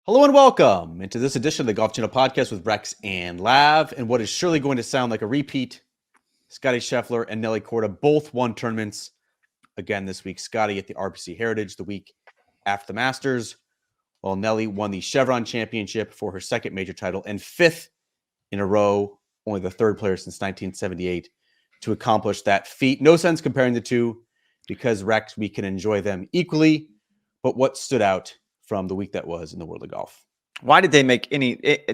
Hello and welcome into this edition of the Golf Channel podcast with Rex and Lav, and what is surely going to sound like a repeat. Scottie Scheffler and Nelly Korda both won tournaments again this week. Scottie at the RBC Heritage the week after the Masters, while Nelly won the Chevron Championship for her second major title and fifth in a row, only the third player since 1978 to accomplish that feat. No sense comparing the two because, Rex, we can enjoy them equally, but what stood out from the week that was in the world of golf? Why did they make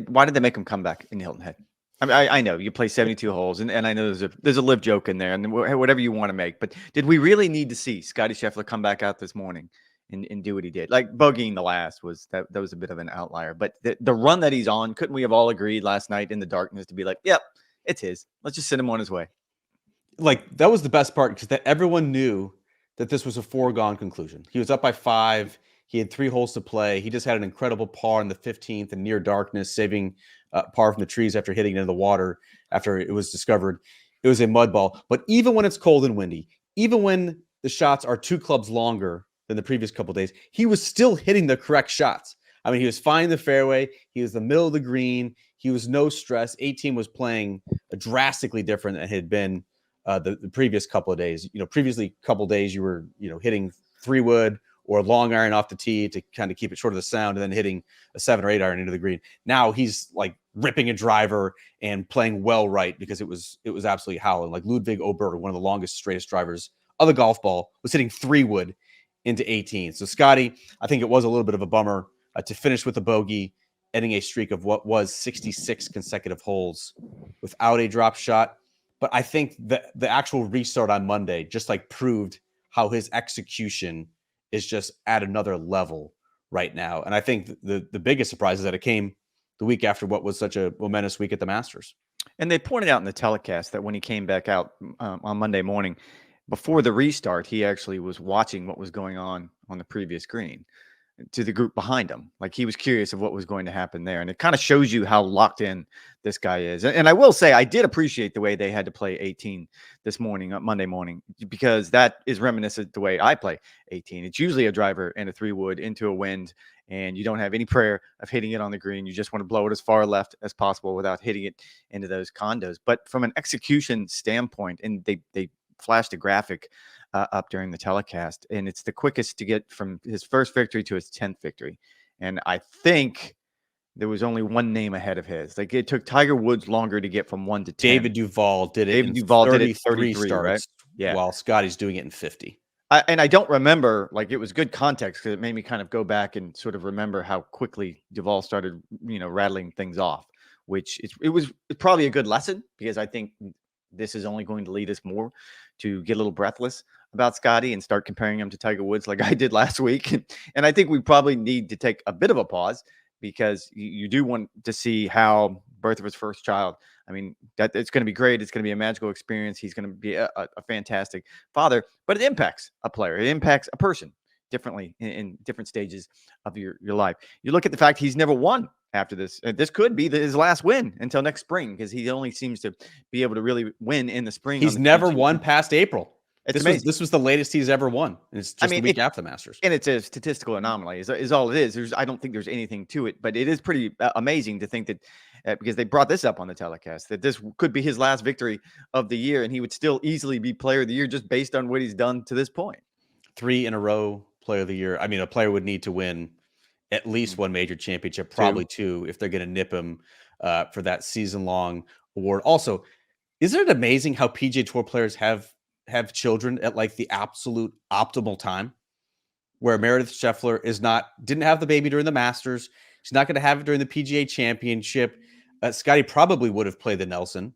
why did they make him come back in Hilton Head? I mean, I know you play 72 holes, and I know there's a live joke in there, and whatever you want to make. But did we really need to see Scottie Scheffler come back out this morning and do what he did? Like bogeying the last was that was a bit of an outlier. But the run that he's on, couldn't we have all agreed last night in the darkness to be like, yep, it's his. Let's just send him on his way. Like, that was the best part, because that everyone knew that this was a foregone conclusion. He was up by 5. He had 3 holes to play. He just had an incredible par in the 15th in near darkness, saving par from the trees after hitting it into the water after it was discovered. It was a mud ball. But even when it's cold and windy, even when the shots are 2 clubs longer than the previous couple of days, he was still hitting the correct shots. I mean, he was finding the fairway. He was the middle of the green. He was no stress. 18 was playing drastically different than it had been the previous couple of days. Previously couple of days you were, hitting 3-wood or long iron off the tee to kind of keep it short of the sound, and then hitting a 7 or 8 iron into the green. Now he's like ripping a driver and playing well right, because it was absolutely howling. Like Ludwig Oberg, one of the longest, straightest drivers of the golf ball, was hitting 3-wood into 18. So Scottie, I think it was a little bit of a bummer to finish with a bogey, ending a streak of what was 66 consecutive holes without a drop shot. But I think that the actual restart on Monday just like proved how his execution is just at another level right now. And I think the biggest surprise is that it came the week after what was such a momentous week at the Masters. And they pointed out in the telecast that when he came back out on Monday morning, before the restart, he actually was watching what was going on the previous green to the group behind him. Like, he was curious of what was going to happen there. And it kind of shows you how locked in this guy is. And I will say, I did appreciate the way they had to play 18 this morning, Monday morning, because that is reminiscent the way I play 18. It's usually a driver and a 3-wood into a wind, and you don't have any prayer of hitting it on the green. You just want to blow it as far left as possible without hitting it into those condos. But from an execution standpoint, and they flashed a graphic up during the telecast, and it's the quickest to get from his first victory to his 10th victory. And I think there was only one name ahead of his. Like, it took Tiger Woods longer to get from 1 to 10. David Duval did it. David Duval did it 33 starts, right? Yeah. While Scottie's doing it in 50. And I don't remember, like, it was good context because it made me kind of go back and sort of remember how quickly Duval started, rattling things off, which it was probably a good lesson, because I think this is only going to lead us more to get a little breathless about Scottie and start comparing him to Tiger Woods like I did last week. And I think we probably need to take a bit of a pause, because you do want to see how birth of his first child. I mean, that it's going to be great. It's going to be a magical experience. He's going to be a fantastic father, but it impacts a player. It impacts a person differently in different stages of your life. You look at the fact he's never won after this. This could be his last win until next spring, because he only seems to be able to really win in the spring. He's never won past April. This was the latest he's ever won. And it's just the week after the Masters. And it's a statistical anomaly is all it is. I don't think there's anything to it, but it is pretty amazing to think that because they brought this up on the telecast, that this could be his last victory of the year, and he would still easily be player of the year just based on what he's done to this point. 3 in a row player of the year. I mean, a player would need to win at least one major championship, probably 2, if they're going to nip him for that season-long award. Also, isn't it amazing how PGA Tour players have children at like the absolute optimal time, where Meredith Scheffler didn't have the baby during the Masters. She's not going to have it during the PGA Championship. Scottie probably would have played the Nelson,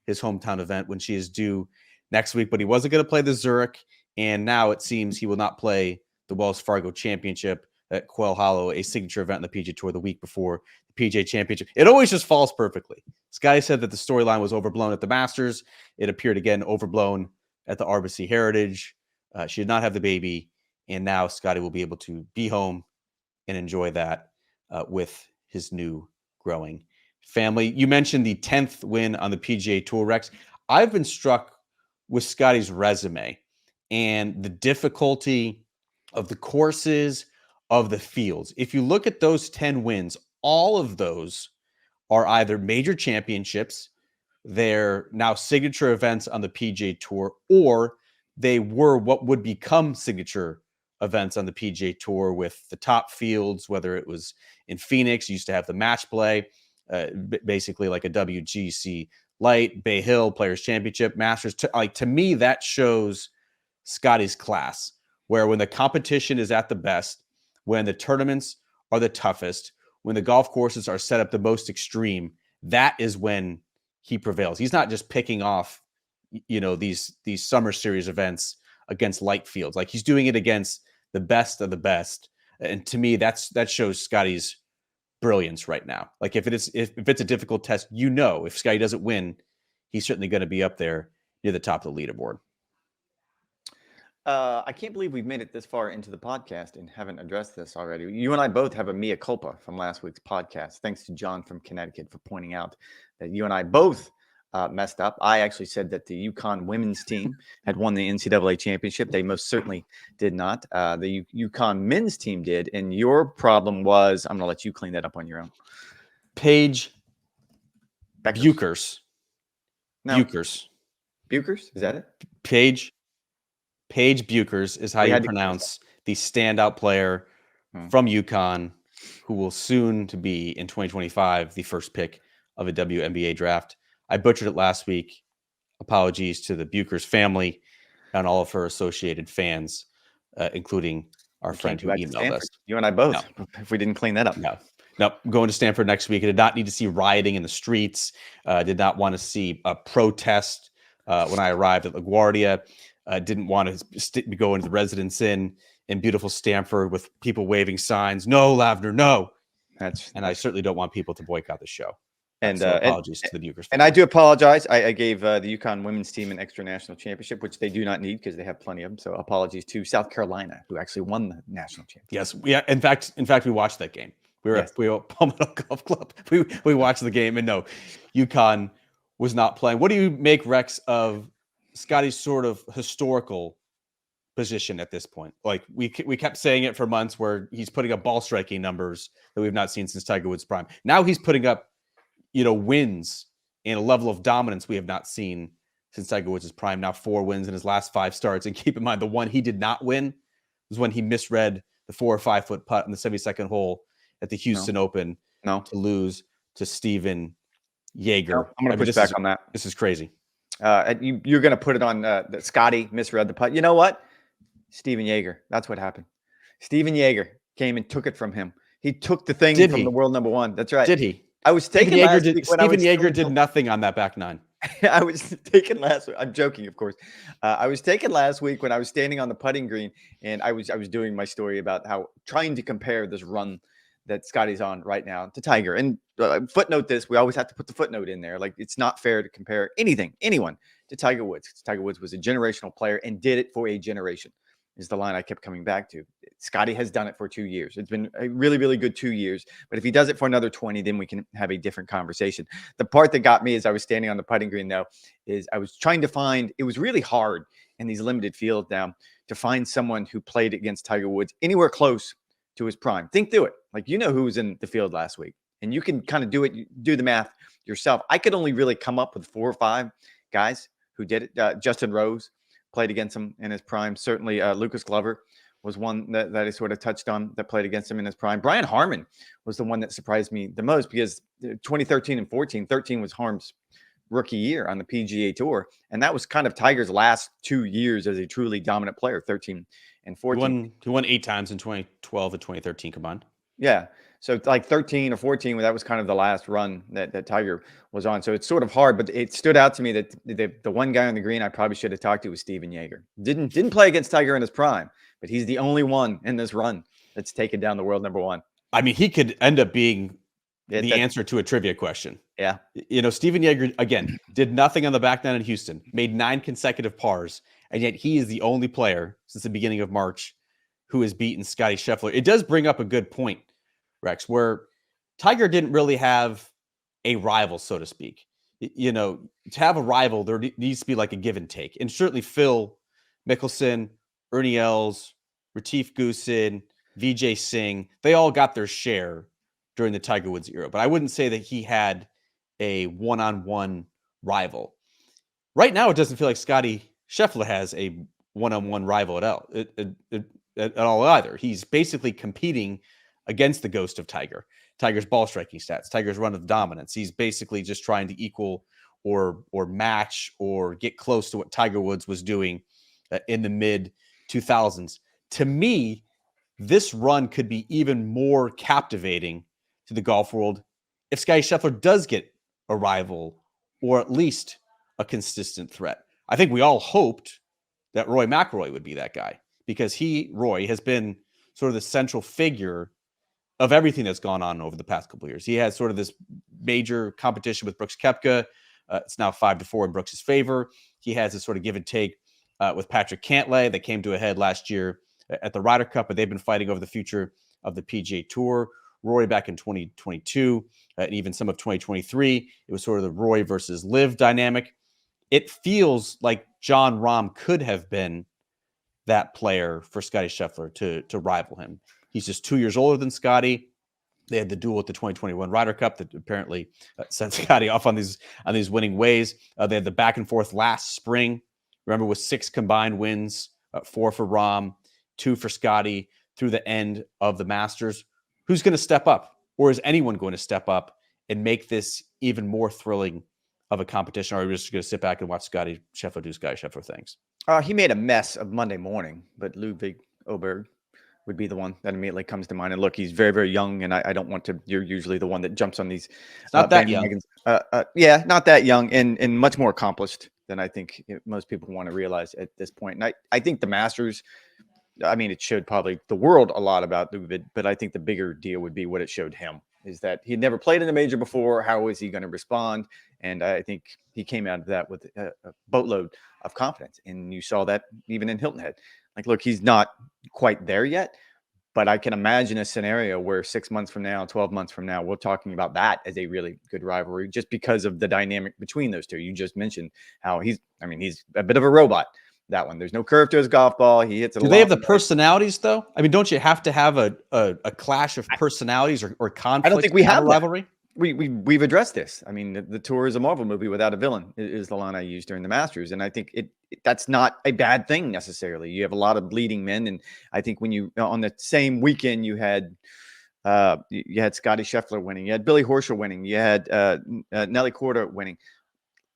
his hometown event, when she is due next week, but he wasn't going to play the Zurich. And now it seems he will not play the Wells Fargo Championship at Quail Hollow, a signature event in the PGA Tour, the week before the PGA Championship. It always just falls perfectly. Scottie said that the storyline was overblown at the Masters. It appeared again overblown at the RBC Heritage. She did not have the baby, and now Scottie will be able to be home and enjoy that with his new growing family. You mentioned the 10th win on the PGA Tour, Rex. I've been struck with Scottie's resume and the difficulty of the courses, of the fields. If you look at those 10 wins, all of those are either major championships, they're now signature events on the PGA Tour, or they were what would become signature events on the PGA Tour with the top fields, whether it was in Phoenix, used to have the match play, basically like a WGC Light, Bay Hill Players Championship, Masters. To me, that shows Scottie's class, where when the competition is at the best, when the tournaments are the toughest, when the golf courses are set up the most extreme, that is when he prevails. He's not just picking off, these summer series events against light fields. Like, he's doing it against the best of the best. And to me, that shows Scottie's brilliance right now. Like, if it's a difficult test, if Scottie doesn't win, he's certainly going to be up there near the top of the leaderboard. I can't believe we've made it this far into the podcast and haven't addressed this already. You and I both have a mea culpa from last week's podcast. Thanks to John from Connecticut for pointing out that you and I both messed up. I actually said that the UConn women's team had won the NCAA championship. They most certainly did not. The UConn men's team did. And your problem was, I'm going to let you clean that up on your own. Paige Buchers. No. Buchers? Is that it? Paige Buchers is how you pronounce the standout player from UConn, who will soon to be in 2025 the first pick of a WNBA draft. I butchered it last week. Apologies to the Buchers family and all of her associated fans, including our friend who emailed us. You and I both, if we didn't clean that up. No, I'm going to Stanford next week. I did not need to see rioting in the streets. Did not want to see a protest when I arrived at LaGuardia. Didn't want to go into the residence inn in beautiful Stanford with people waving signs. No, Lavner, no. And I certainly don't want people to boycott the show. And so apologies to the Buchers. And I do apologize. I gave the UConn women's team an extra national championship, which they do not need because they have plenty of them. So apologies to South Carolina, who actually won the national championship. Yes, in fact, we watched that game. We were at Palmetto Golf Club. We watched the game, and no, UConn was not playing. What do you make, Rex, of Scottie's sort of historical position at this point? Like, we kept saying it for months, where he's putting up ball striking numbers that we've not seen since Tiger Woods' prime. Now he's putting up, wins and a level of dominance we have not seen since Tiger Woods' prime. Now 4 wins in his last 5 starts. And keep in mind, the one he did not win was when he misread the 4 or 5 foot putt in the 72nd hole at the Houston Open to lose to Steven Jaeger. No, I'm going to push back on that. This is crazy. You're going to put it on that Scottie misread the putt. You know what? Steven Jaeger. That's what happened. Steven Jaeger came and took it from him. He took the thing from the world number 1. That's right. Did he? I was taking Steven Jaeger did nothing on that back 9. I was taken last week. I'm joking, of course. I was taken last week when I was standing on the putting green, and I was doing my story about how trying to compare this run that Scottie's on right now to Tiger. And footnote this, we always have to put the footnote in there. Like, it's not fair to compare anyone to Tiger Woods. Tiger Woods was a generational player and did it for a generation, is the line I kept coming back to. Scottie has done it for 2 years. It's been a really, really good 2 years. But if he does it for another 20, then we can have a different conversation. The part that got me as I was standing on the putting green, though, is I was trying to find, it was really hard in these limited fields now to find someone who played against Tiger Woods anywhere close to his prime. Think through it. Like, who was in the field last week, and you can kind of do the math yourself. I could only really come up with 4 or 5 guys who did it. Justin Rose played against him in his prime. Certainly Lucas Glover was one that I sort of touched on that played against him in his prime. Brian Harman was the one that surprised me the most, because 2013 and 13 was Harm's rookie year on the PGA Tour. And that was kind of Tiger's last 2 years as a truly dominant player, 13 and 14. He won 8 times in 2012 and 2013 combined. Yeah. So like 13 or 14, that was kind of the last run that Tiger was on. So it's sort of hard, but it stood out to me that the one guy on the green I probably should have talked to was Steven Jaeger. Didn't play against Tiger in his prime, but he's the only one in this run that's taken down the world number 1. I mean, he could end up being the answer to a trivia question. Yeah. Steven Jaeger, again, did nothing on the back 9 in Houston, made 9 consecutive pars, and yet he is the only player since the beginning of March who has beaten Scottie Scheffler. It does bring up a good point, Rex, where Tiger didn't really have a rival, so to speak. To have a rival, there needs to be like a give and take. And certainly Phil Mickelson, Ernie Els, Retief Goosen, Vijay Singh, they all got their share during the Tiger Woods era, but I wouldn't say that he had a one-on-one rival. Right now, it doesn't feel like Scottie Scheffler has a one-on-one rival at all either. He's basically competing against the ghost of Tiger. Tiger's ball striking stats, Tiger's run of dominance. He's basically just trying to equal or match or get close to what Tiger Woods was doing in the mid 2000s. To me, this run could be even more captivating to the golf world if Scottie Scheffler does get a rival or at least a consistent threat. I think we all hoped that Rory McIlroy would be that guy because Roy, has been sort of the central figure of everything that's gone on over the past couple of years. He has sort of this major competition with Brooks Koepka. It's now 5-4 in Brooks' favor. He has this sort of give and take with Patrick Cantlay that came to a head last year at the Ryder Cup, but they've been fighting over the future of the PGA Tour. Rory back in 2022 and even some of 2023, it was sort of the Rory versus Liv dynamic. It feels like Jon Rahm could have been that player for Scottie Scheffler to rival him. He's just 2 years older than Scottie. They had the duel at the 2021 Ryder Cup that apparently sent Scottie off on these winning ways. They had the back and forth last spring. Remember, with 6 combined wins, 4 for Rahm, 2 for Scottie through the end of the Masters. Who's going to step up, or is anyone going to step up and make this even more thrilling of a competition? Or are we just going to sit back and watch Scottie Scheffler do Scottie Scheffler things? He made a mess of Monday morning, but Ludwig Oberg would be the one that immediately comes to mind. And look, he's very, very young, and I don't want to. You're usually the one that jumps on these. Not that young. Yeah, not that young, and much more accomplished than I think most people want to realize at this point. And I think the Masters. I mean, it showed probably the world a lot about Ludwig, but I think the bigger deal would be what it showed him is that he'd never played in a major before. How is he going to respond? And I think he came out of that with a boatload of confidence. And you saw that even in Hilton Head. Like, look, he's not quite there yet, but I can imagine a scenario where 6 months from now, 12 months from now, we're talking about that as a really good rivalry just because of the dynamic between those two. You just mentioned how he's a bit of a robot. That one, there's no curve to his golf ball. He hits it. Do they have the personalities, though? I mean, don't you have to have a clash of personalities or conflict? I don't think we have a rivalry. We've addressed this. I mean, the tour is a Marvel movie without a villain is the line I used during the Masters, and I think that's not a bad thing necessarily. You have a lot of leading men, and I think when you on the same weekend you had Scottie Scheffler winning, you had Billy Horschel winning, you had Nelly Korda winning.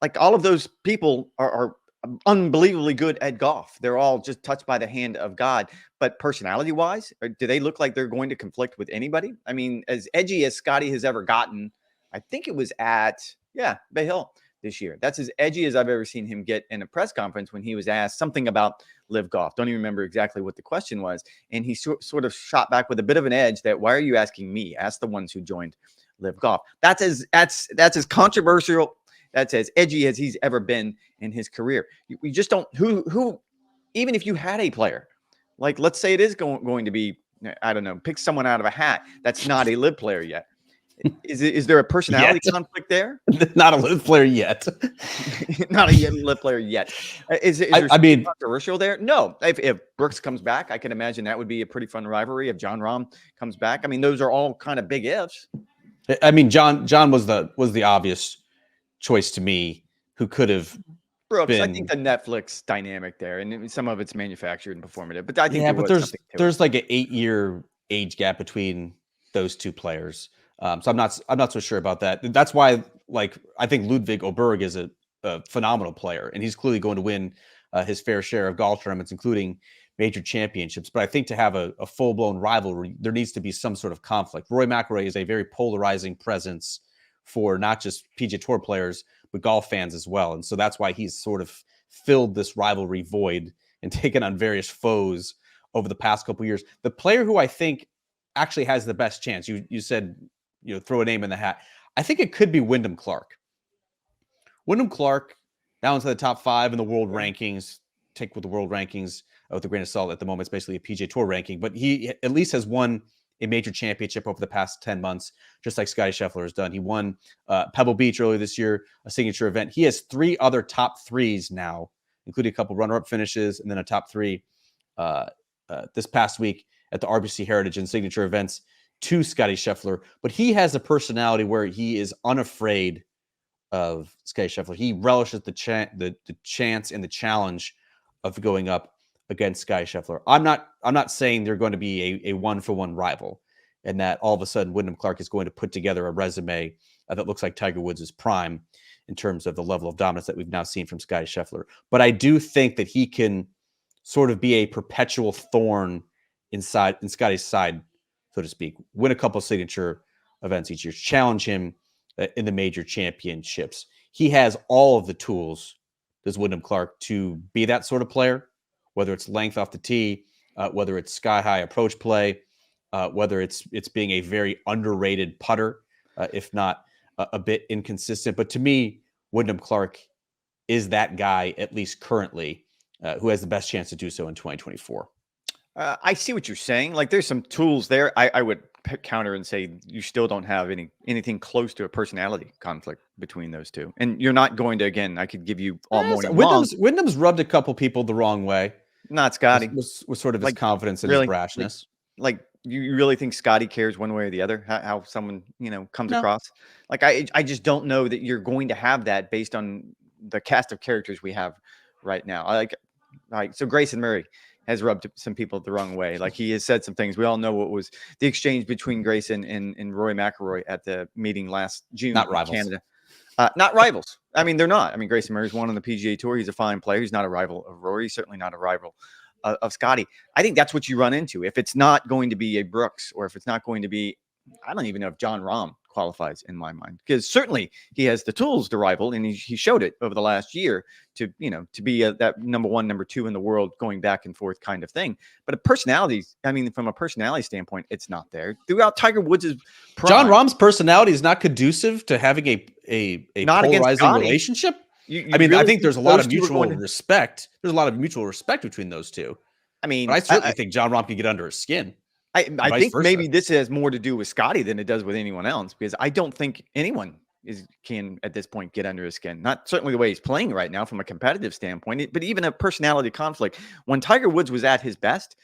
Like all of those people are unbelievably good at golf. They're all just touched by the hand of God. But personality wise, do they look like they're going to conflict with anybody? I mean, as edgy as Scottie has ever gotten, I think it was at Bay Hill this year. That's as edgy as I've ever seen him get in a press conference when he was asked something about live golf. Don't even remember exactly what the question was. And he sort of shot back with a bit of an edge that, why are you asking me? Ask the ones who joined live golf. That's as controversial, that's as edgy as he's ever been in his career. We just don't, who, even if you had a player, like let's say it is going to be, I don't know, pick someone out of a hat that's not a live player yet. Is there a personality conflict there? Not a live player yet. Not a live player yet. Is there controversial there? No. If Brooks comes back, I can imagine that would be a pretty fun rivalry. If Jon Rahm comes back, I mean, those are all kind of big ifs. I mean, John was the obvious choice to me, who could have Brooks. I think the Netflix dynamic there, and some of it's manufactured and performative. But I think there's like an 8-year age gap between those two players. So I'm not so sure about that. That's why, like, I think Ludwig Oberg is a phenomenal player, and he's clearly going to win his fair share of golf tournaments, including major championships. But I think to have a full-blown rivalry, there needs to be some sort of conflict. Rory McIlroy is a very polarizing presence for not just PGA Tour players, but golf fans as well. And so that's why he's sort of filled this rivalry void and taken on various foes over the past couple of years. The player who I think actually has the best chance, you said, throw a name in the hat. I think it could be Wyndham Clark. Wyndham Clark, now into the top 5 in the world rankings. Take with the world rankings with a grain of salt at the moment. It's basically a PGA Tour ranking, but he at least has won a major championship over the past 10 months, just like Scottie Scheffler has done. He won Pebble Beach earlier this year, a signature event. He has 3 other top 3s now, including a couple runner-up finishes and then a top 3 this past week at the RBC Heritage and signature events to Scottie Scheffler, but he has a personality where he is unafraid of Scottie Scheffler. He relishes the chance and the challenge of going up against Scottie Scheffler. I'm not saying they're going to be a one-for-one rival, and that all of a sudden Wyndham Clark is going to put together a resume that looks like Tiger Woods' prime in terms of the level of dominance that we've now seen from Scottie Scheffler. But I do think that he can sort of be a perpetual thorn in Scottie's side, so to speak. Win a couple of signature events each year, challenge him in the major championships. He has all of the tools, does Wyndham Clark, to be that sort of player, whether it's length off the tee, whether it's sky-high approach play, whether it's being a very underrated putter, if not a bit inconsistent. But to me, Wyndham Clark is that guy, at least currently, who has the best chance to do so in 2024. I see what you're saying. Like, there's some tools there. I would counter and say you still don't have anything close to a personality conflict between those two. And you're not going to, again, I could give you all morning long. Wyndham's rubbed a couple people the wrong way. Not Scottie. Was sort of his confidence and his brashness. Like you really think Scottie cares one way or the other, how someone, comes across? Like, I just don't know that you're going to have that based on the cast of characters we have right now. So Grayson Murray has rubbed some people the wrong way. Like, he has said some things. We all know what was the exchange between Grayson and Rory McIlroy at the meeting last June Not rivals. in Canada. Not rivals. I mean, they're not. I mean, Grayson Murray's won on the PGA Tour. He's a fine player. He's not a rival of Rory. He's certainly not a rival of Scottie. I think that's what you run into. If it's not going to be a Brooks, or if it's not going to be, I don't even know if Jon Rahm qualifies in my mind, because certainly he has the tools to rival, and he showed it over the last year to be that number one, number two in the world, going back and forth kind of thing. But from a personality standpoint, it's not there. Throughout Tiger Woods' prime, Jon Rahm's personality is not conducive to having a polarizing relationship. I think there's a lot of mutual respect. There's a lot of mutual respect between those two. I mean, but I certainly think Jon Rahm can get under his skin. I think maybe this has more to do with Scottie than it does with anyone else, because I don't think anyone can at this point get under his skin. Not certainly the way he's playing right now from a competitive standpoint, but even a personality conflict. When Tiger Woods was at his best,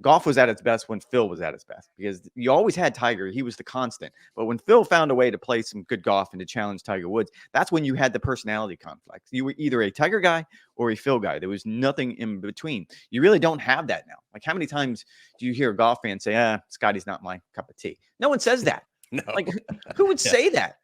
golf was at its best when Phil was at his best, because you always had Tiger. He was the constant. But when Phil found a way to play some good golf and to challenge Tiger Woods, that's when you had the personality conflict. You were either a Tiger guy or a Phil guy. There was nothing in between. You really don't have that now. Like, how many times do you hear a golf fan say, Scottie's not my cup of tea? No one says that. No. Like, who would say that?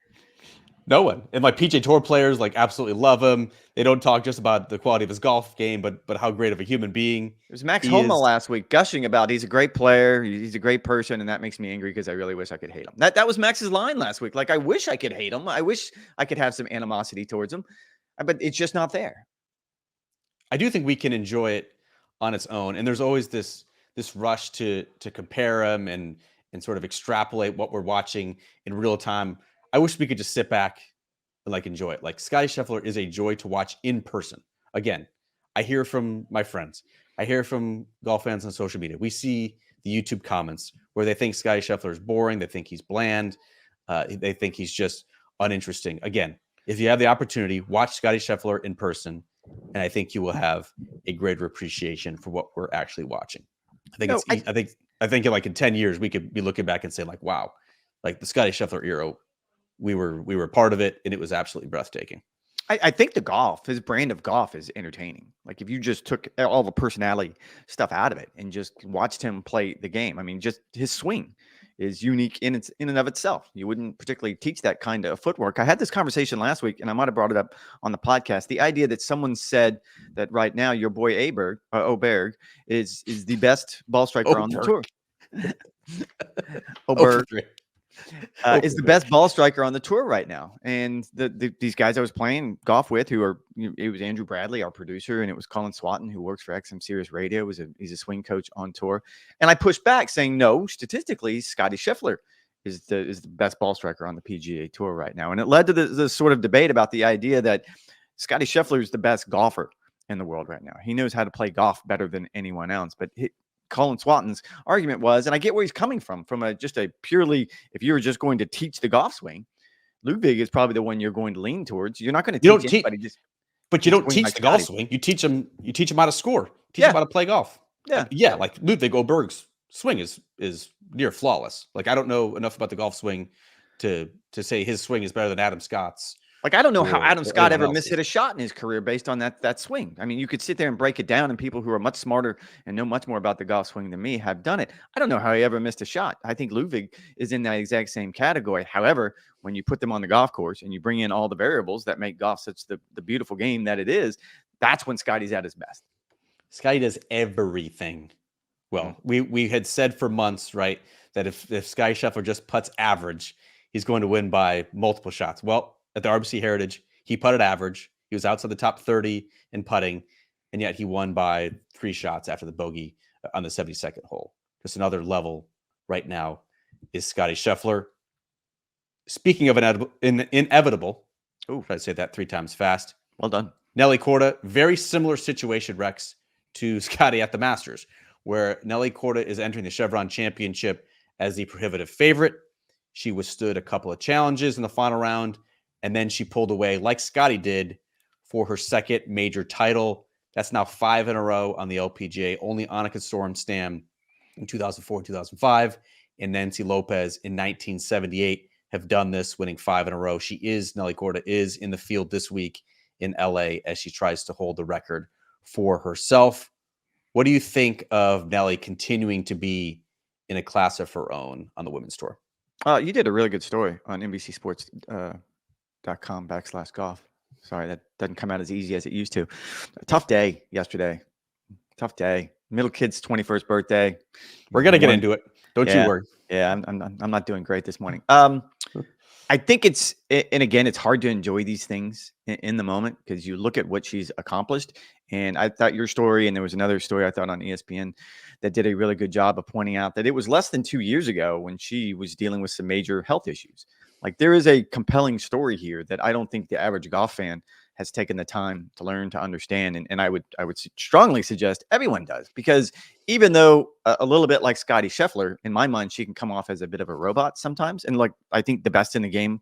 No one. And my PGA Tour players absolutely love him. They don't talk just about the quality of his golf game, but how great of a human being. It was Max Homa last week gushing about he's a great player, he's a great person, and that makes me angry because I really wish I could hate him. That was Max's line last week. Like, I wish I could hate him. I wish I could have some animosity towards him, but it's just not there. I do think we can enjoy it on its own, and there's always this rush to compare him and sort of extrapolate what we're watching in real time. I wish we could just sit back and enjoy it. Like, Scottie Scheffler is a joy to watch in person. Again, I hear from my friends. I hear from golf fans on social media. We see the YouTube comments where they think Scottie Scheffler is boring. They think he's bland. They think he's just uninteresting. Again, if you have the opportunity, watch Scottie Scheffler in person, and I think you will have a greater appreciation for what we're actually watching. I think in 10 years we could be looking back and say, wow, the Scottie Scheffler era, we were part of it, and it was absolutely breathtaking. I think his brand of golf is entertaining. Like, if you just took all the personality stuff out of it and just watched him play the game, I mean, just his swing is unique in and of itself. You wouldn't particularly teach that kind of footwork. I had this conversation last week, and I might have brought it up on the podcast. The idea that someone said that right now your boy Oberg is the best ball striker on the tour. Oberg is the best ball striker on the tour right now. And these guys I was playing golf with, it was Andrew Bradley, our producer, and it was Colin Swatton, who works for XM Sirius Radio. He's a swing coach on tour. And I pushed back saying, no, statistically, Scottie Scheffler is the best ball striker on the PGA Tour right now. And it led to the sort of debate about the idea that Scottie Scheffler is the best golfer in the world right now. He knows how to play golf better than anyone else. But Colin Swatton's argument was, and I get where he's coming from just a purely, if you were just going to teach the golf swing, Ludwig is probably the one you're going to lean towards. You're not going to teach anybody. But you don't teach the golf swing. You teach them how to score. Teach them how to play golf. Yeah. Like Ludwig Oberg's swing is near flawless. Like, I don't know enough about the golf swing to say his swing is better than Adam Scott's Like, I don't know how Adam or Scott anyone ever else's. mishit a shot in his career based on that swing. I mean, you could sit there and break it down, and people who are much smarter and know much more about the golf swing than me have done it. I don't know how he ever missed a shot. I think Ludwig is in that exact same category. However, when you put them on the golf course and you bring in all the variables that make golf such the beautiful game that it is, that's when Scotty's at his best. Scottie does everything well. We had said for months, right, that if Scottie Scheffler just putts average, he's going to win by multiple shots. Well, at the RBC Heritage, he putted average. He was outside the top 30 in putting, and yet he won by 3 shots after the bogey on the 72nd hole. Just another level right now is Scottie Scheffler. Speaking of inevitable, try to say that 3 times fast. Well done. Nelly Korda, very similar situation, Rex, to Scottie at the Masters, where Nelly Korda is entering the Chevron Championship as the prohibitive favorite. She withstood a couple of challenges in the final round, and then she pulled away, like Scottie did, for her second major title. That's now 5 in a row on the LPGA. Only Annika Sorenstam in 2004 and 2005, and Nancy Lopez in 1978 have done this, winning 5 in a row. Nelly Korda is in the field this week in LA as she tries to hold the record for herself. What do you think of Nelly continuing to be in a class of her own on the women's tour? You did a really good story on NBC Sports .com/golf. Sorry, that doesn't come out as easy as it used to. A tough day yesterday. Tough day. Middle kid's 21st birthday. We're gonna get into it. Don't you worry. Yeah, I'm not doing great this morning. I think it's hard to enjoy these things in the moment because you look at what she's accomplished. And I thought your story, and there was another story I thought on ESPN that did a really good job of pointing out that it was less than 2 years ago when she was dealing with some major health issues. Like, there is a compelling story here that I don't think the average golf fan has taken the time to learn to understand. And I would strongly suggest everyone does, because even though a little bit like Scottie Scheffler, in my mind, she can come off as a bit of a robot sometimes. And like, I think the best in the game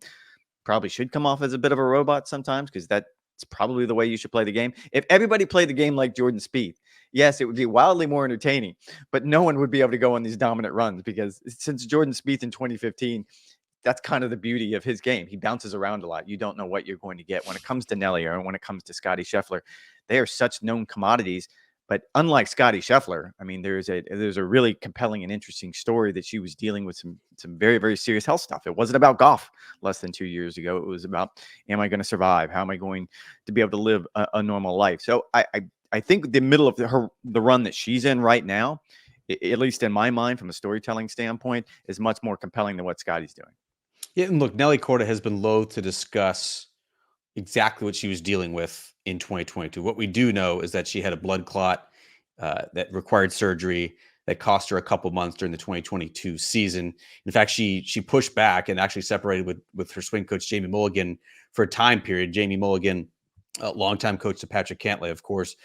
probably should come off as a bit of a robot sometimes, because that's probably the way you should play the game. If everybody played the game like Jordan Spieth, yes, it would be wildly more entertaining, but no one would be able to go on these dominant runs, because since Jordan Spieth in 2015, that's kind of the beauty of his game. He bounces around a lot. You don't know what you're going to get. When it comes to Nelly or when it comes to Scottie Scheffler, they are such known commodities. But unlike Scottie Scheffler, I mean, there's a really compelling and interesting story that she was dealing with some very, very serious health stuff. It wasn't about golf less than 2 years ago. It was about, am I going to survive? How am I going to be able to live a normal life? So I think the middle of the run that she's in right now, at least in my mind, from a storytelling standpoint, is much more compelling than what Scottie's doing. Yeah, and look, Nelly Korda has been loath to discuss exactly what she was dealing with in 2022. What we do know is that she had a blood clot that required surgery that cost her a couple months during the 2022 season. In fact, she pushed back and actually separated with her swing coach, Jamie Mulligan, for a time period. Jamie Mulligan, a longtime coach to Patrick Cantlay, of course,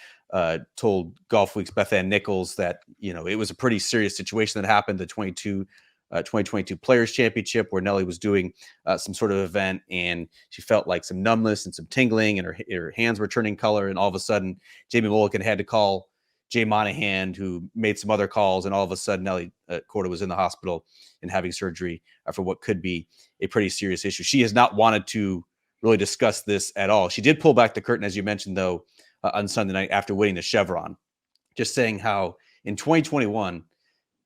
told Golf Week's Beth Ann Nichols that, it was a pretty serious situation that happened, the 2022 Players Championship, where Nelly was doing some sort of event, and she felt like some numbness and some tingling, and her hands were turning color. And all of a sudden, Jamie Mulligan had to call Jay Monahan, who made some other calls, and all of a sudden, Nelly Korda was in the hospital and having surgery for what could be a pretty serious issue. She has not wanted to really discuss this at all. She did pull back the curtain, as you mentioned, though, on Sunday night after winning the Chevron, just saying how in 2021,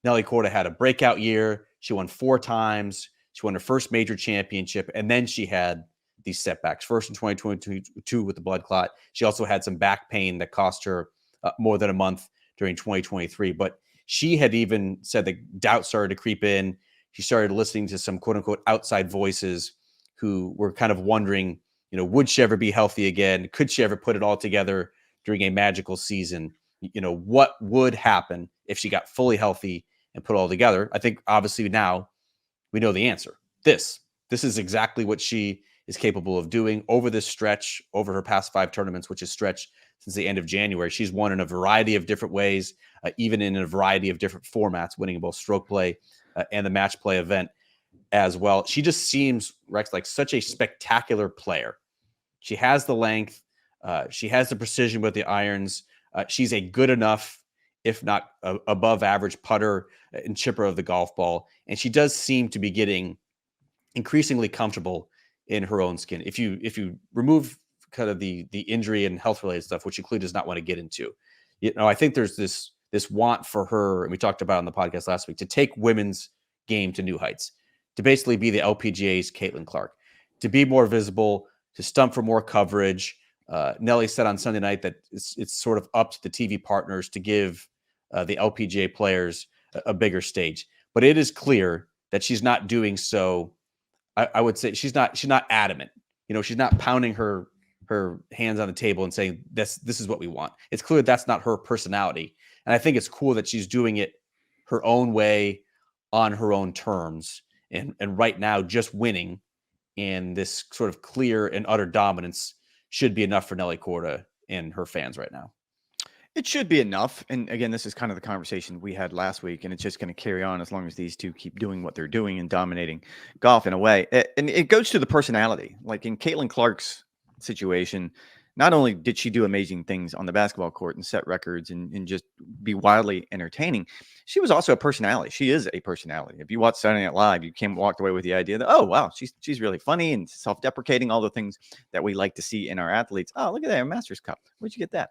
Nelly Korda had a breakout year. She won 4 times. She won her first major championship, and then she had these setbacks. First in 2022 with the blood clot. She also had some back pain that cost her more than a month during 2023. But she had even said that doubt started to creep in. She started listening to some quote-unquote outside voices who were kind of wondering, would she ever be healthy again? Could she ever put it all together during a magical season? What would happen if she got fully healthy and put it all together? I think obviously now we know the answer. This is exactly what she is capable of doing over this stretch, over her past 5 tournaments, which is stretched since the end of January. She's won in a variety of different ways, even in a variety of different formats, winning in both stroke play and the match play event as well. She just seems, Rex, like such a spectacular player. She has the length. She has the precision with the irons. She's a good enough if not above average putter and chipper of the golf ball. And she does seem to be getting increasingly comfortable in her own skin. If you remove kind of the injury and health related stuff, which she clearly does not want to get into, I think there's this want for her, and we talked about on the podcast last week, to take women's game to new heights, to basically be the LPGA's Caitlin Clark, to be more visible, to stump for more coverage. Nelly said on Sunday night that it's sort of up to the TV partners to give the LPGA players a bigger stage. But it is clear that she's not doing so. I would say she's not adamant. She's not pounding her hands on the table and saying this is what we want. It's clear that's not her personality. And I think it's cool that she's doing it her own way, on her own terms. And right now, just winning and this sort of clear and utter dominance should be enough for Nelly Korda and her fans right now. It should be enough. And again, this is kind of the conversation we had last week, and it's just going to carry on as long as these two keep doing what they're doing and dominating golf in a way. And it goes to the personality. Like in Caitlin Clark's situation, not only did she do amazing things on the basketball court and set records and just be wildly entertaining, she was also a personality. She is a personality. If you watch Saturday Night Live, you walked away with the idea that, oh, wow, she's really funny and self-deprecating, all the things that we like to see in our athletes. Oh, look at that, a Masters Cup. Where'd you get that?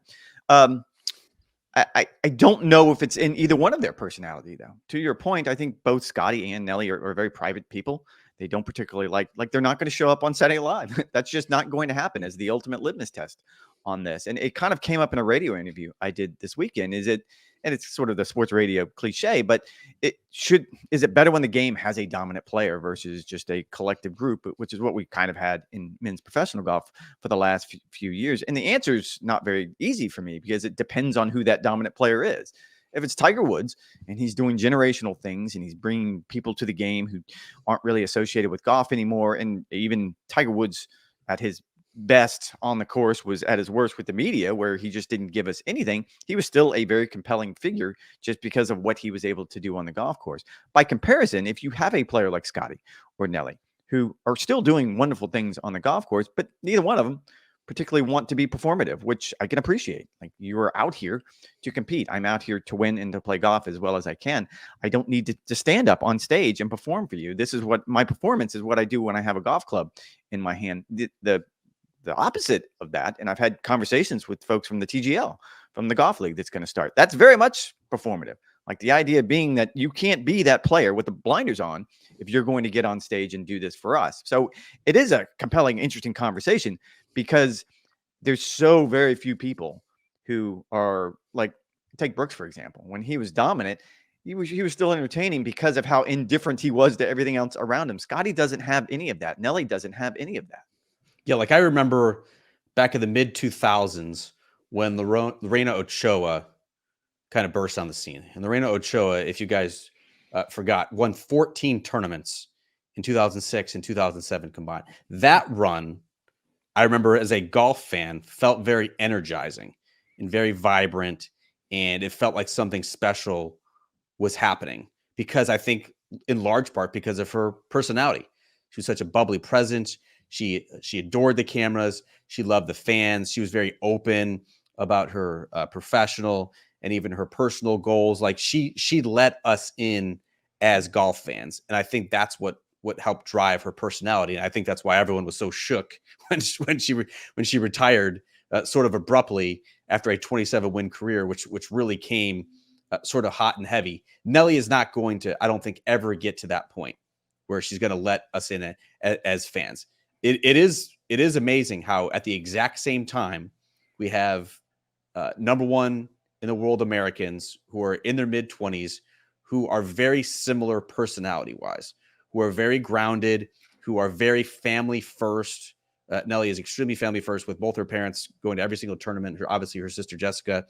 I don't know if it's in either one of their personality, though. To your point, I think both Scottie and Nelly are very private people. They don't particularly like they're not going to show up on Saturday Night Live. That's just not going to happen as the ultimate litmus test on this. And it kind of came up in a radio interview I did this weekend. And it's sort of the sports radio cliche, but is it better when the game has a dominant player versus just a collective group, which is what we kind of had in men's professional golf for the last few years? And the answer is not very easy for me because it depends on who that dominant player is. If it's Tiger Woods and he's doing generational things and he's bringing people to the game who aren't really associated with golf anymore, and even Tiger Woods at his best on the course was at his worst with the media, where he just didn't give us anything, he was still a very compelling figure just because of what he was able to do on the golf course. By comparison, if you have a player like Scottie or Nelly who are still doing wonderful things on the golf course, but neither one of them particularly want to be performative, which I can appreciate. Like, you are out here to compete. I'm out here to win and to play golf as well as I can. I don't need to stand up on stage and perform for you. This is what my performance is, what I do when I have a golf club in my hand. The opposite of that, and I've had conversations with folks from the TGL, from the golf league that's going to start, that's very much performative. Like, the idea being that you can't be that player with the blinders on if you're going to get on stage and do this for us. So it is a compelling, interesting conversation, because there's so very few people who are like, take Brooks, for example. When he was dominant, he was still entertaining because of how indifferent he was to everything else around him. Scottie doesn't have any of that. Nelly doesn't have any of that. Yeah, like I remember back in the mid 2000s when Lorena Ochoa kind of burst on the scene. And Lorena Ochoa, if you guys forgot, won 14 tournaments in 2006 and 2007 combined. That run, I remember as a golf fan, felt very energizing and very vibrant. And it felt like something special was happening, because I think in large part because of her personality. She was such a bubbly presence. She adored the cameras. She loved the fans. She was very open about her professional and even her personal goals. Like, she let us in as golf fans. And I think that's what helped drive her personality. And I think that's why everyone was so shook when she retired sort of abruptly after a 27-win career, which really came sort of hot and heavy. Nelly is not going to, I don't think, ever get to that point where she's going to let us in as fans. It is amazing how at the exact same time we have number one in the world Americans who are in their mid-20s, who are very similar personality-wise, who are very grounded, who are very family first. Nelly is extremely family first, with both her parents going to every single tournament. Obviously, her sister Jessica,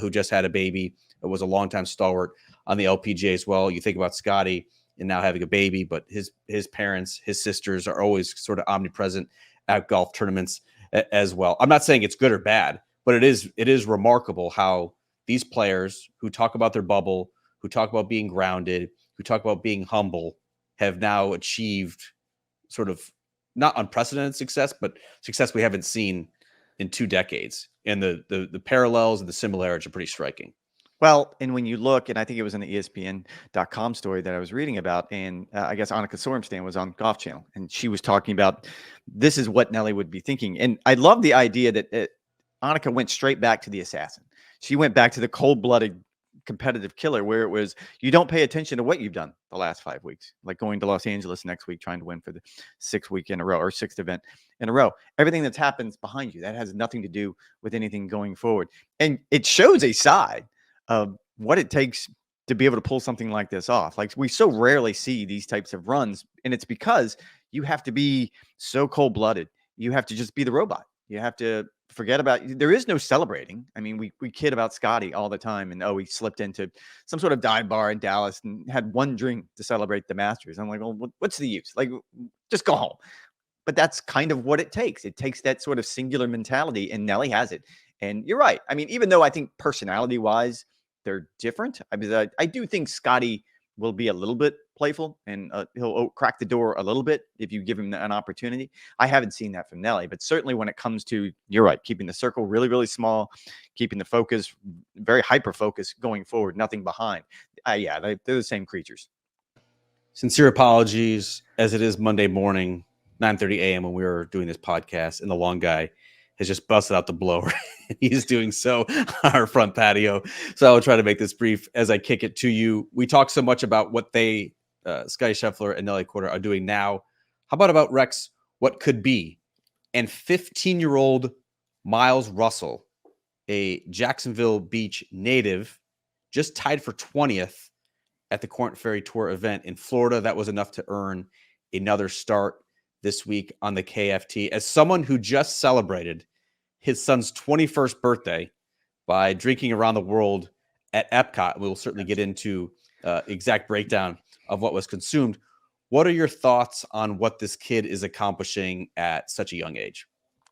who just had a baby, was a longtime stalwart on the LPGA as well. You think about Scottie and now having a baby, but his parents, his sisters are always sort of omnipresent at golf tournaments as well. I'm not saying it's good or bad, but it is remarkable how these players who talk about their bubble, who talk about being grounded, who talk about being humble, have now achieved sort of not unprecedented success, but success we haven't seen in 2 decades. And the parallels and the similarities are pretty striking. Well, and when you look, and I think it was in the ESPN.com story that I was reading about, and I guess Annika Sorenstam was on Golf Channel, and she was talking about this is what Nelly would be thinking. And I love the idea that Annika went straight back to the assassin. She went back to the cold-blooded competitive killer, where it was you don't pay attention to what you've done the last 5 weeks, like going to Los Angeles next week, trying to win for the 6th week in a row or 6th event in a row. Everything that happens behind you, that has nothing to do with anything going forward. And it shows a side of what it takes to be able to pull something like this off. Like, we so rarely see these types of runs, and it's because you have to be so cold-blooded. You have to just be the robot. You have to forget about, there is no celebrating. I mean, we kid about Scottie all the time, and he slipped into some sort of dive bar in Dallas and had one drink to celebrate the Masters. I'm like, well, what's the use? Like, just go home. But that's kind of what it takes. It takes that sort of singular mentality, and Nelly has it. And you're right. I mean, even though I think personality-wise they're different, I mean, I do think Scottie will be a little bit playful, and he'll crack the door a little bit if you give him an opportunity. I haven't seen that from Nelly, but certainly when it comes to, you're right, keeping the circle really, really small, keeping the focus very hyper-focused going forward, nothing behind. Yeah, they're the same creatures. Sincere apologies, as it is Monday morning, 9:30 a.m. when we were doing this podcast, and the long guy has just busted out the blower. He's doing so on our front patio. So I'll try to make this brief as I kick it to you. We talk so much about what they, Scottie Scheffler and Nelly Korda, are doing now. How about Rex, what could be? And 15-year-old Miles Russell, a Jacksonville Beach native, just tied for 20th at the Korn Ferry Tour event in Florida. That was enough to earn another start this week on the KFT. As someone who just celebrated his son's 21st birthday by drinking around the world at Epcot, we'll certainly get into exact breakdown of what was consumed. What are your thoughts on what this kid is accomplishing at such a young age?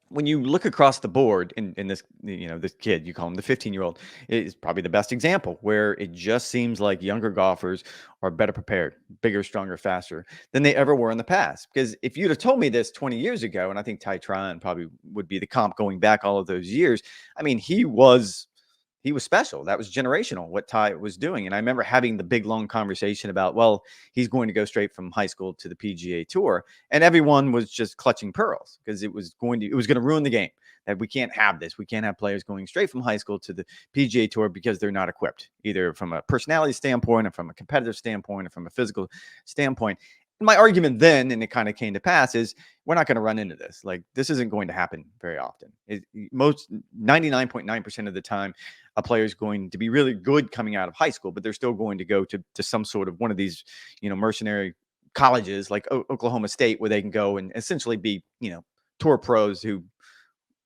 When you look across the board in this, this kid, you call him the 15-year-old, is probably the best example, where it just seems like younger golfers are better prepared, bigger, stronger, faster than they ever were in the past. Because if you'd have told me this 20 years ago, and I think Ty Tryon probably would be the comp going back all of those years, I mean, he was special. That was generational, what Ty was doing. And I remember having the big, long conversation about, well, he's going to go straight from high school to the PGA Tour. And everyone was just clutching pearls because it was going to ruin the game. That we can't have this. We can't have players going straight from high school to the PGA Tour because they're not equipped, either from a personality standpoint or from a competitive standpoint or from a physical standpoint. My argument then, and it kind of came to pass, is we're not going to run into this. Like, this isn't going to happen very often. Most 99.9% of the time, a player is going to be really good coming out of high school, but they're still going to go to some sort of one of these, mercenary colleges like Oklahoma State, where they can go and essentially be, tour pros who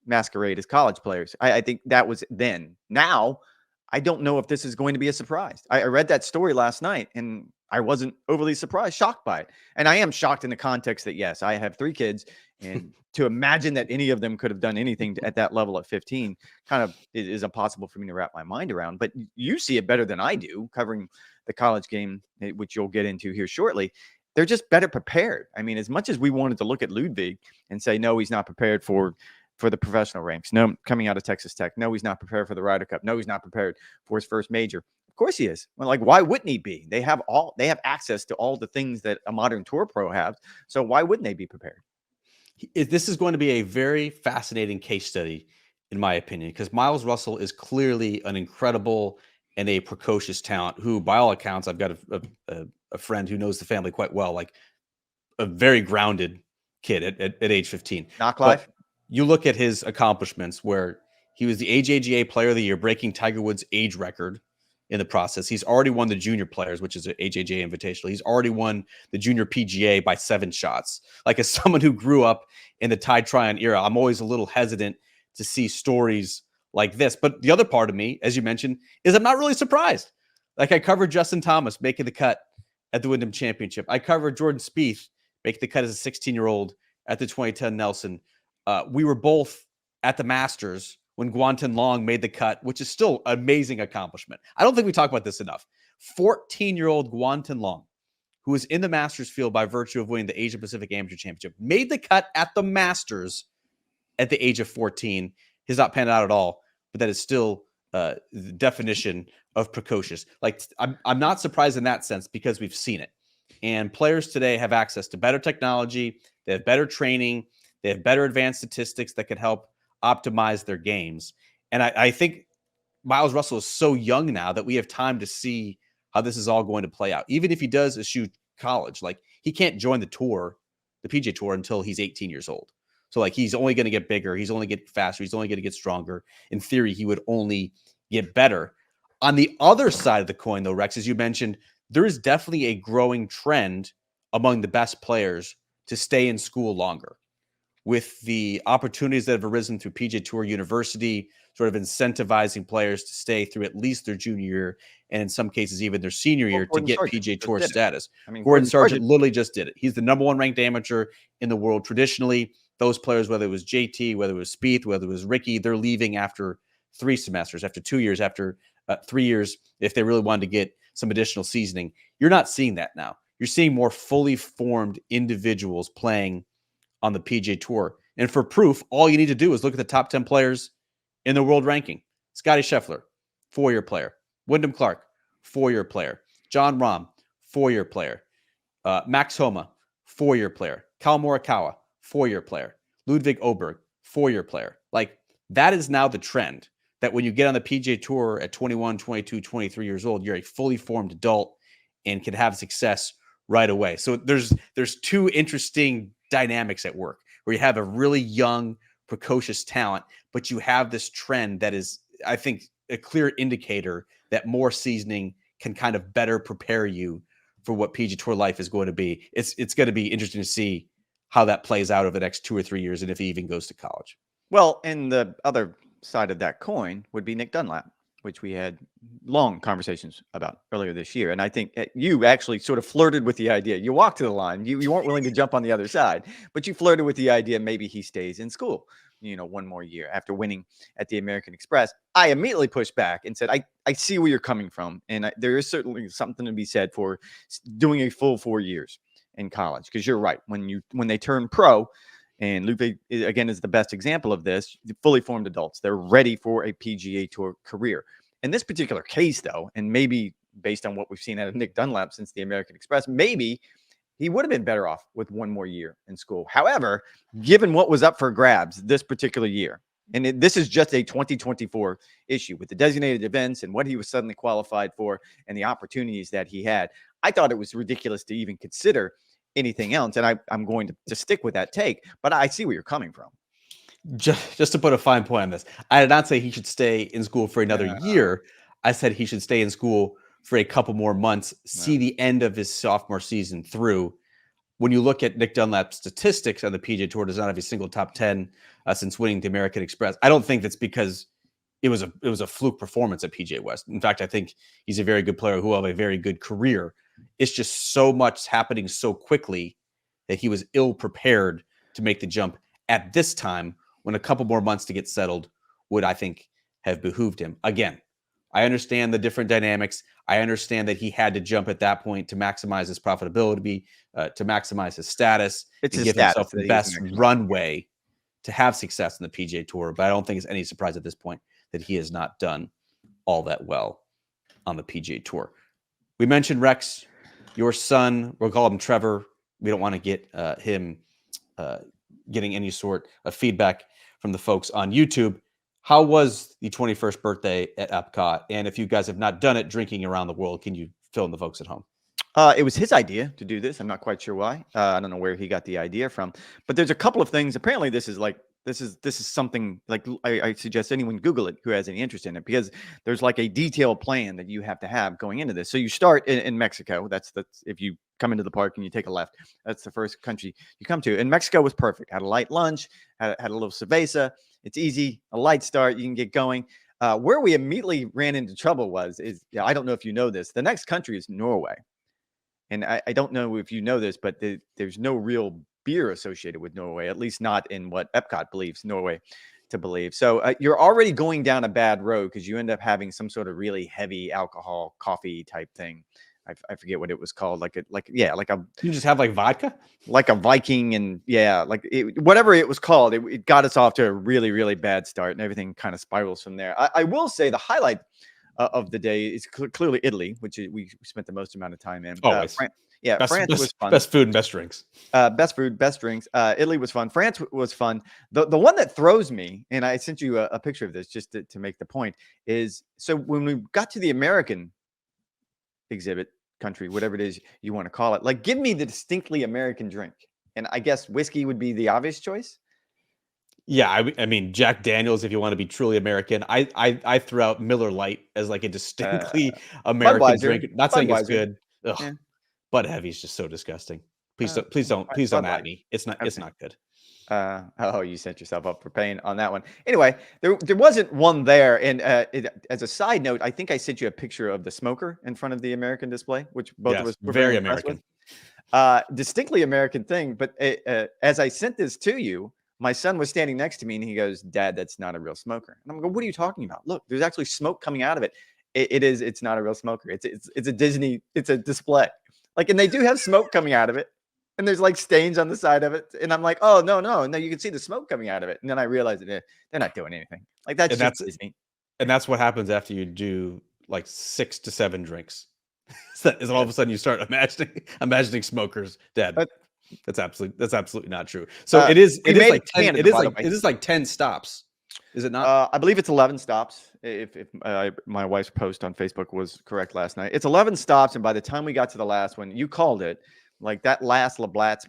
masquerade as college players. I think that was then. Now, I don't know if this is going to be a surprise. I read that story last night, and I wasn't overly surprised, shocked by it. And I am shocked in the context that, yes, I have 3 kids, and to imagine that any of them could have done anything at that level at 15 kind of is impossible for me to wrap my mind around. But you see it better than I do, covering the college game, which you'll get into here shortly. They're just better prepared. I mean, as much as we wanted to look at Ludwig and say, no, he's not prepared for the professional ranks. No, coming out of Texas Tech. No, he's not prepared for the Ryder Cup. No, he's not prepared for his first major. Of course he is. Well, like, why wouldn't he be? They have access to all the things that a modern tour pro has. So why wouldn't they be prepared? This is going to be a very fascinating case study, in my opinion, because Miles Russell is clearly an incredible and a precocious talent who, by all accounts, I've got a friend who knows the family quite well, like a very grounded kid at age 15. Knock life. But you look at his accomplishments, where he was the AJGA Player of the Year, breaking Tiger Woods' age record in the process. He's already won the Junior Players, which is an AJGA Invitational. He's already won the Junior PGA by 7 shots. Like, as someone who grew up in the Ty Tryon era, I'm always a little hesitant to see stories like this. But the other part of me, as you mentioned, is I'm not really surprised. Like, I covered Justin Thomas making the cut at the Wyndham Championship. I covered Jordan Spieth making the cut as a 16-year-old at the 2010 Nelson. We were both at the Masters when Guantan Long made the cut, which is still an amazing accomplishment. I don't think we talk about this enough. 14-year-old Guantan Long, who was in the Masters field by virtue of winning the Asia Pacific Amateur Championship, made the cut at the Masters at the age of 14. Has not panned out at all, but that is still the definition of precocious. Like I'm not surprised in that sense because we've seen it. And players today have access to better technology, they have better training, they have better advanced statistics that can help optimize their games. And I think Miles Russell is so young now that we have time to see how this is all going to play out. Even if he does eschew college, like he can't join the tour, the PGA Tour, until he's 18 years old. So like he's only going to get bigger, he's only get faster, he's only going to get stronger. In theory, he would only get better. On the other side of the coin, though, Rex, as you mentioned, there is definitely a growing trend among the best players to stay in school longer. With the opportunities that have arisen through PGA Tour University, sort of incentivizing players to stay through at least their junior year, and in some cases even their senior year, to get PGA Tour status. Gordon Sargent literally just did it. He's the #1 ranked amateur in the world. Traditionally, those players, whether it was JT, whether it was Spieth, whether it was Ricky, they're leaving after 3 semesters, after 2 years, after 3 years, if they really wanted to get some additional seasoning. You're not seeing that now. You're seeing more fully formed individuals playing on the PGA Tour. And for proof, all you need to do is look at the top 10 players in the world ranking. Scottie Scheffler, 4-year player. Wyndham Clark, 4-year player. John Rahm, 4-year player. Max Homa, 4-year player. Kyle Morikawa, 4-year player. Ludwig Oberg, 4-year player. Like, that is now the trend, that when you get on the PGA Tour at 21, 22, 23 years old, you're a fully formed adult and can have success right away. So there's 2 interesting dynamics at work where you have a really young, precocious talent, but you have this trend that is, I think, a clear indicator that more seasoning can kind of better prepare you for what PGA Tour life is going to be. It's going to be interesting to see how that plays out over the next 2 or 3 years, and if he even goes to college. Well, and the other side of that coin would be Nick Dunlap, which we had long conversations about earlier this year. And I think you actually sort of flirted with the idea. You walked to the line. You weren't willing to jump on the other side, but you flirted with the idea maybe he stays in school, 1 more year after winning at the American Express. I immediately pushed back and said, I see where you're coming from. And there is certainly something to be said for doing a full 4 years in college. Because you're right. When they turn pro, and Lupe, again, is the best example of this, fully formed adults, they're ready for a PGA Tour career. In this particular case, though, and maybe based on what we've seen out of Nick Dunlap since the American Express, maybe he would have been better off with 1 more year in school. However, given what was up for grabs this particular year, and this is just a 2024 issue with the designated events and what he was suddenly qualified for and the opportunities that he had, I thought it was ridiculous to even consider anything else. And I'm going to stick with that take, but I see where you're coming from. Just to put a fine point on this, I did not say he should stay in school for another year. I said he should stay in school for a couple more months, see the end of his sophomore season through. When you look at Nick Dunlap's statistics on the PGA Tour, does not have a single top 10 since winning the American Express. I don't think that's because it was a fluke performance at PGA West. In fact, I think he's a very good player who will have a very good career. It's just so much happening so quickly that he was ill prepared to make the jump at this time, when a couple more months to get settled would, I think, have behooved him. Again, I understand the different dynamics. I understand that he had to jump at that point to maximize his profitability, to maximize his status, to give himself the best runway to have success in the PGA Tour. But I don't think it's any surprise at this point that he has not done all that well on the PGA Tour. We mentioned Rex, your son. We'll call him Trevor. We don't want to get him getting any sort of feedback from the folks on YouTube. How was the 21st birthday at Epcot? And if you guys have not done it, drinking around the world, can you fill in the folks at home? It was his idea to do this. I'm not quite sure why. I don't know where he got the idea from, but there's a couple of things. Apparently, this is something like I suggest anyone Google it who has any interest in it, because there's like a detailed plan that you have to have going into this. So you start in Mexico. That's if you come into the park and you take a left, that's the first country you come to. And Mexico was perfect. Had a light lunch, had a little cerveza. It's easy, a light start. You can get going. Where we immediately ran into trouble I don't know if you know this. The next country is Norway. And I don't know if you know this, but there's no real beer associated with Norway, at least not in what Epcot believes Norway to believe. So you're already going down a bad road because you end up having some sort of really heavy alcohol coffee type thing I forget what it was called, like a You just have like vodka. like a Viking, and whatever it was called, it got us off to a really, really bad start, and everything kind of spirals from there. I will say the highlight of the day is clearly Italy, which we spent the most amount of time in. Always. France was fun. Best food and best drinks. Best food, best drinks. Italy was fun. France was fun. The one that throws me, and I sent you a picture of this just to make the point, is so when we got to the American exhibit country, whatever it is you want to call it, like give me the distinctly American drink. And I guess whiskey would be the obvious choice. Yeah, I mean Jack Daniels if you want to be truly American. I threw out Miller Lite as like a distinctly American Budweiser. drink. Not saying it's Budweiser. good. Ugh. Yeah. Bud Heavy is just so disgusting. Please don't at me. It's not good. Oh, you set yourself up for pain on that one. Anyway, there wasn't one there. And as a side note, I think I sent you a picture of the smoker in front of the American display, which both of us were very impressed American. with. Distinctly American thing. But as I sent this to you, my son was standing next to me and he goes, "Dad, that's not a real smoker." And I'm going, "What are you talking about? Look, there's actually smoke coming out of it. It's not a real smoker. It's a Disney. It's a display. Like, and they do have smoke coming out of it. And there's like stains on the side of it. And I'm like, oh, no, you can see the smoke coming out of it. And then I realized that they're not doing anything. Like that's Disney. And that's what happens after you do like 6 to 7 drinks. Is all of a sudden you start imagining smokers dead. That's absolutely not true. So it is like 10 stops. Is it not? I believe it's 11 stops. If my wife's post on Facebook was correct last night, it's 11 stops. And by the time we got to the last one, you called it. Like that last Labatt's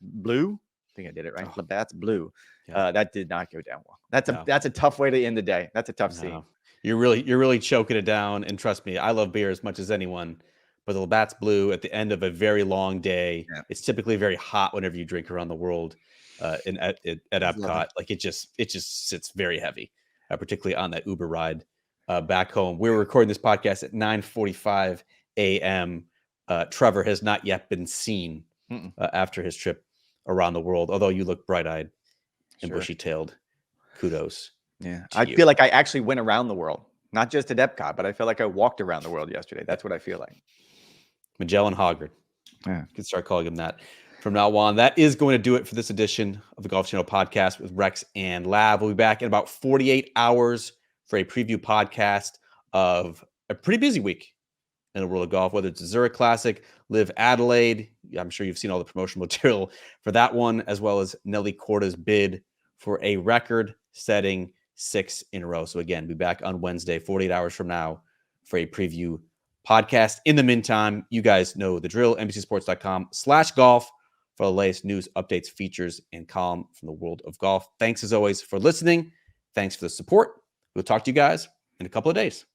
Blue, I think I did it right. Labatt's Blue. Yeah. That did not go down well. That's a tough way to end the day. That's a tough scene. You're really choking it down. And trust me, I love beer as much as anyone. But the Labatt's Blue at the end of a very long day, it's typically very hot whenever you drink around the world. At Epcot, like it just sits very heavy, particularly on that Uber ride back home. We're recording this podcast at 9:45 a.m. Trevor has not yet been seen after his trip around the world, although you look bright-eyed and bushy-tailed. Kudos. Yeah, I feel like I actually went around the world, not just at Epcot, but I feel like I walked around the world yesterday. That's what I feel like. Magellan Hoggard. Yeah, you can start calling him that from now on. That is going to do it for this edition of the Golf Channel podcast with Rex and Lav. We'll be back in about 48 hours for a preview podcast of a pretty busy week in the world of golf, whether it's the Zurich Classic, Live Adelaide. I'm sure you've seen all the promotional material for that one, as well as Nelly Korda's bid for a record-setting 6 in a row. So again, be back on Wednesday, 48 hours from now, for a preview podcast. In the meantime, you guys know the drill, NBCSports.com/golf for the latest news, updates, features, and column from the world of golf. Thanks as always for listening. Thanks for the support. We'll talk to you guys in a couple of days.